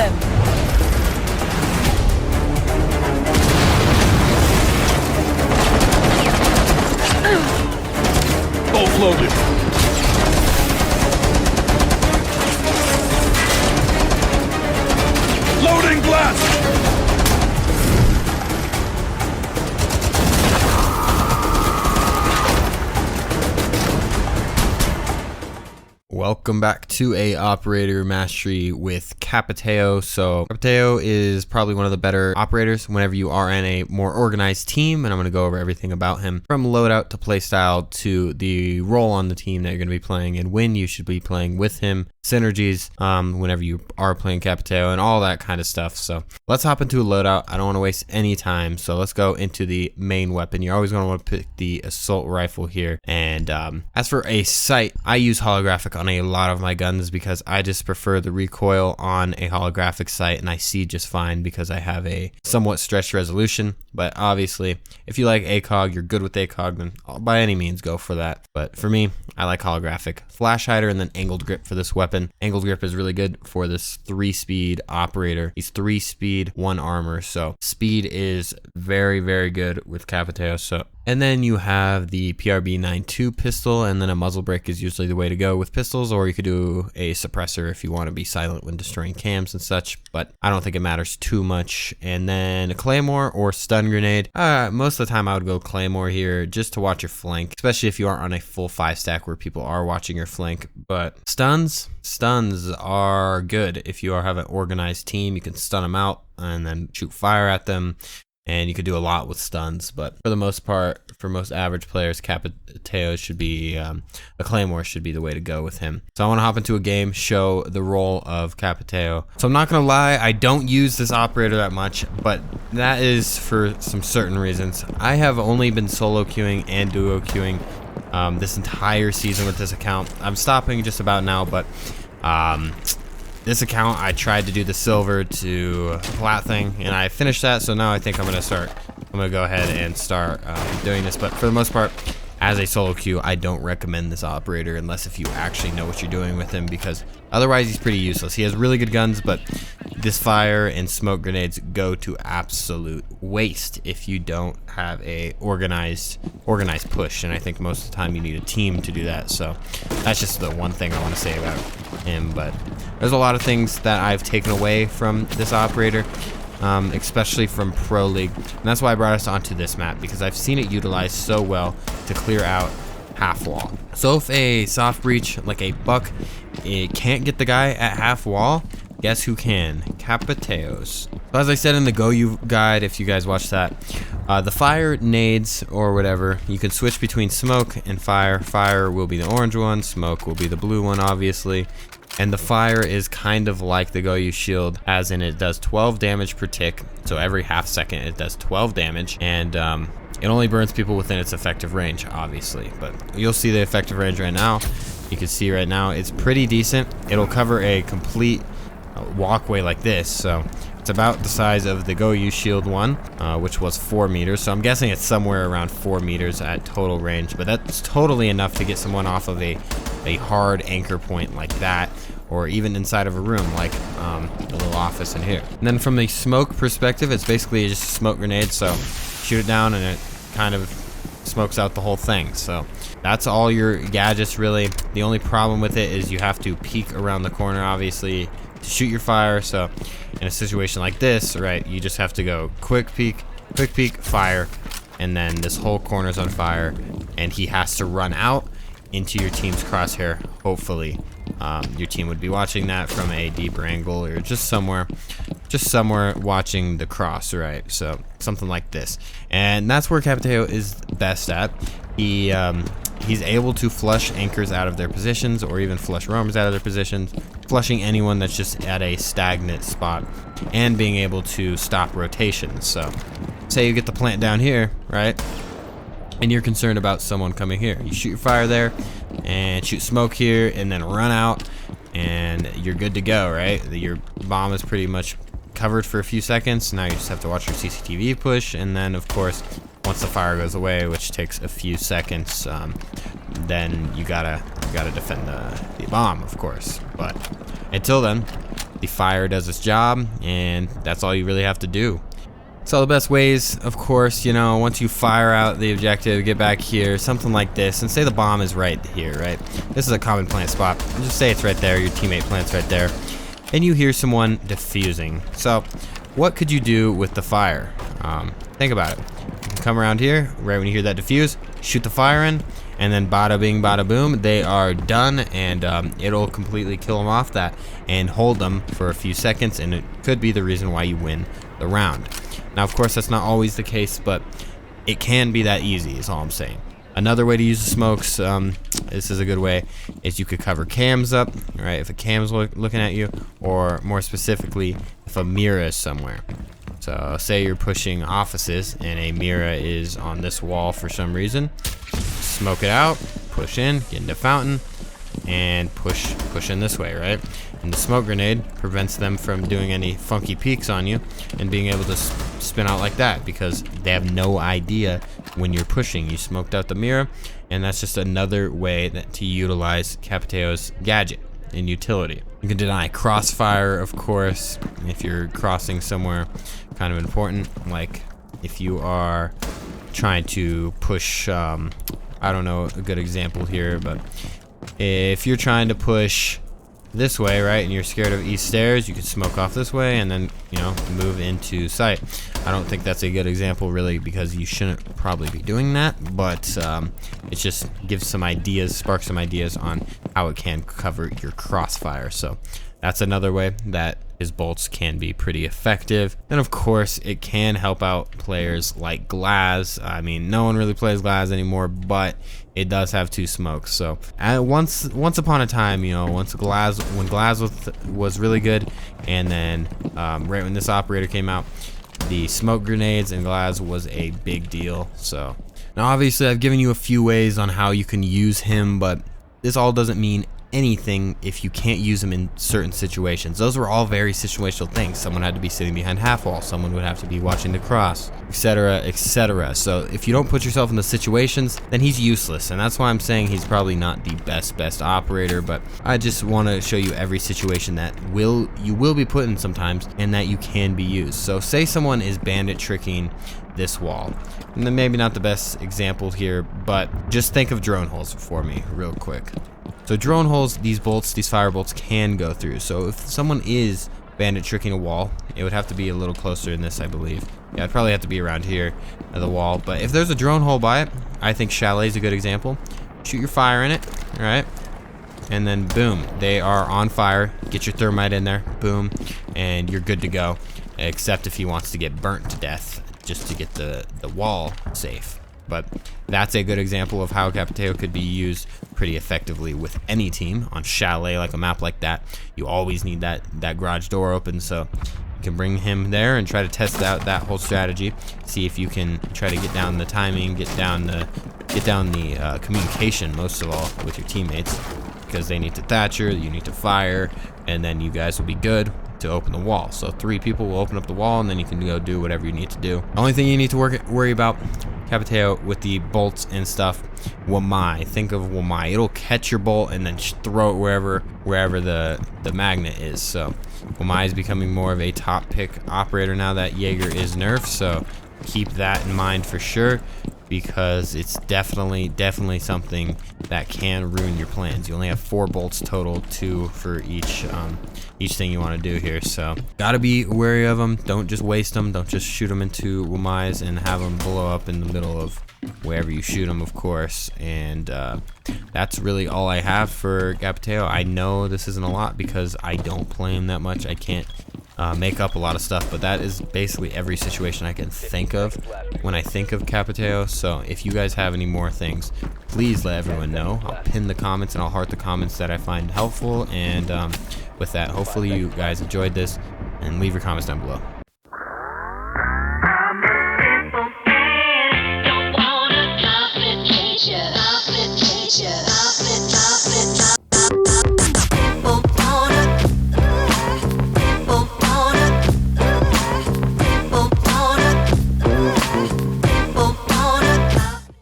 them. Both loaded. Loading blast! Welcome back to a operator mastery with Capitao. So Capitao is probably one of the better operators whenever you are in a more organized team, and I'm going to go over everything about him from loadout to playstyle to the role on the team that you're going to be playing and when you should be playing with him, synergies whenever you are playing Capitao, and all that kind of stuff. So let's hop into a loadout. I don't want to waste any time, so let's go into the main weapon. You're always going to want to pick the assault rifle here. And as for a sight, I use holographic on a lot of my guns because I just prefer the recoil on a holographic sight, and I see just fine because I have a somewhat stretched resolution. But obviously, if you like ACOG, you're good with ACOG, then by any means go for that. But for me, I like holographic, flash hider, and then angled grip for this weapon. Angled grip is really good for this 3-speed operator. He's 3-speed, 1 armor, so speed is very, very good with Capitao. So, and then you have the PRB 9.2 pistol, and then a muzzle brake is usually the way to go with pistols, or you could do a suppressor if you want to be silent when destroying cams and such, but I don't think it matters too much. And then a claymore or stun grenade. Most of the time I would go claymore here just to watch your flank, especially if you aren't on a full 5-stack where people are watching your flank. But stuns are good if you have an organized team. You can stun them out and then shoot fire at them, and you could do a lot with stuns. But for the most part, for most average players, Capitao should be a claymore should be the way to go with him. So I want to hop into a game, show the role of Capitao. So I'm not gonna lie, I don't use this operator that much, but that is for some certain reasons. I have only been solo queuing and duo queuing this entire season with this account. I'm stopping just about now, but this account, I tried to do the silver to plat thing, and I finished that, so now I think I'm gonna go ahead and start doing this. But for the most part, as a solo queue, I don't recommend this operator unless if you actually know what you're doing with him, because otherwise he's pretty useless. He has really good guns, but this fire and smoke grenades go to absolute waste if you don't have a organized push, and I think most of the time you need a team to do that. So that's just the one thing I want to say about him. But there's a lot of things that I've taken away from this operator, especially from Pro League, and that's why I brought us onto this map, because I've seen it utilized so well to clear out half wall. So if a soft breach like a buck, it can't get the guy at half wall, guess who can? Capitaos. So as I said in the Go You guide, if you guys watch that, the fire, nades, or whatever, you can switch between smoke and fire. Fire will be the orange one, smoke will be the blue one, obviously. And the fire is kind of like the Go You shield, as in it does 12 damage per tick. So every half second it does 12 damage, and it only burns people within its effective range, obviously. But you'll see the effective range right now. You can see right now it's pretty decent. It'll cover a complete walkway like this, so it's about the size of the Go You shield one, which was 4 meters. So I'm guessing it's somewhere around 4 meters at total range, but that's totally enough to get someone off of a hard anchor point like that, or even inside of a room like the little office in here. And then from the smoke perspective, it's basically just a smoke grenade, so shoot it down and it kind of smokes out the whole thing. So that's all your gadgets really. The only problem with it is you have to peek around the corner, obviously, to shoot your fire. So in a situation like this, right, you just have to go quick peek, fire, and then this whole corner's on fire, and he has to run out into your team's crosshair. Hopefully your team would be watching that from a deeper angle, or just somewhere watching the cross, right? So something like this, and that's where Capitao is best at. He's able to flush anchors out of their positions, or even flush roamers out of their positions, flushing anyone that's just at a stagnant spot, and being able to stop rotations. So say you get the plant down here, right, and you're concerned about someone coming here, you shoot your fire there and shoot smoke here, and then run out, and you're good to go, right? Your bomb is pretty much covered for a few seconds. Now you just have to watch your CCTV push, and then of course once the fire goes away, which takes a few seconds, then you gotta defend the bomb, of course. But until then, The fire does its job, and that's all you really have to do. So the best ways, of course, you know, once you fire out the objective, get back here, something like this, and say the bomb is right here, right? This is a common plant spot. Just say it's right there, your teammate plant's right there, and you hear someone defusing. So what could you do with the fire? Think about it. You can come around here, right when you hear that defuse, shoot the fire in, and then bada bing, bada boom, they are done, and it'll completely kill them off that and hold them for a few seconds, and it could be the reason why you win the round. Now, of course, that's not always the case, but it can be that easy, is all I'm saying. Another way to use the smokes, this is a good way, is you could cover cams up, right? If a cam's looking at you, or more specifically, if a mirror is somewhere. So say you're pushing offices and a mirror is on this wall for some reason. Smoke it out, push in, get into fountain, and push in this way, right? And the smoke grenade prevents them from doing any funky peeks on you and being able to spin out like that, because they have no idea when you're pushing. You smoked out the mirror, and that's just another way to utilize Capitao's gadget and utility. You can deny crossfire, of course, if you're crossing somewhere kind of important, like if you are trying to push, I don't know a good example here, but if you're trying to push this way, right, and you're scared of east stairs, you can smoke off this way and then, you know, move into sight. I don't think that's a good example really, because you shouldn't probably be doing that, but it just gives some ideas, sparks some ideas on how it can cover your crossfire. So that's another way that his bolts can be pretty effective. And of course, it can help out players like Glaz. I mean, no one really plays Glaz anymore, but it does have two smokes. So once upon a time, you know, when Glaz was really good, and then right when this operator came out, the smoke grenades and Glaz was a big deal. So now obviously I've given you a few ways on how you can use him, but this all doesn't mean anything if you can't use them in certain situations. Those were all very situational things. Someone had to be sitting behind half wall, someone would have to be watching the cross, etc., etc. So if you don't put yourself in the situations, then he's useless, and that's why I'm saying he's probably not the best operator. But I just want to show you every situation that you will be put in sometimes, and that you can be used. So say someone is bandit tricking this wall, and then maybe not the best example here, but just think of drone holes for me real quick. So drone holes, these fire bolts can go through. So if someone is bandit tricking a wall, it would have to be a little closer in this, I believe. Yeah, it'd probably have to be around here at the wall. But if there's a drone hole by it, I think Chalet is a good example. Shoot your fire in it, all right? And then boom, they are on fire. Get your thermite in there, boom, and you're good to go. Except if he wants to get burnt to death just to get the wall safe. But that's a good example of how Capitao could be used pretty effectively with any team. On Chalet, like a map like that, you always need that garage door open, so you can bring him there and try to test out that whole strategy. See if you can try to get down the timing, get down the communication, most of all, with your teammates, because they need to Thatcher, you need to fire, and then you guys will be good to open the wall. So 3 people will open up the wall, and then you can go do whatever you need to do. The only thing you need to worry about, Capitao, with the bolts and stuff, Wamai. Think of Wamai. It'll catch your bolt and then throw it wherever the magnet is. So Wamai is becoming more of a top pick operator now that Jaeger is nerfed. So keep that in mind for sure, because it's definitely something that can ruin your plans. You only have 4 bolts total, 2 for each thing you want to do here. So gotta be wary of them. Don't just waste them. Don't just shoot them into Wamais and have them blow up in the middle of wherever you shoot them, of course. And that's really all I have for Capitao. I know this isn't a lot because I don't play him that much. I can't make up a lot of stuff, but that is basically every situation I can think of when I think of Capitao. So if you guys have any more things, please let everyone know. I'll pin the comments and I'll heart the comments that I find helpful. And with that, hopefully you guys enjoyed this, and leave your comments down below.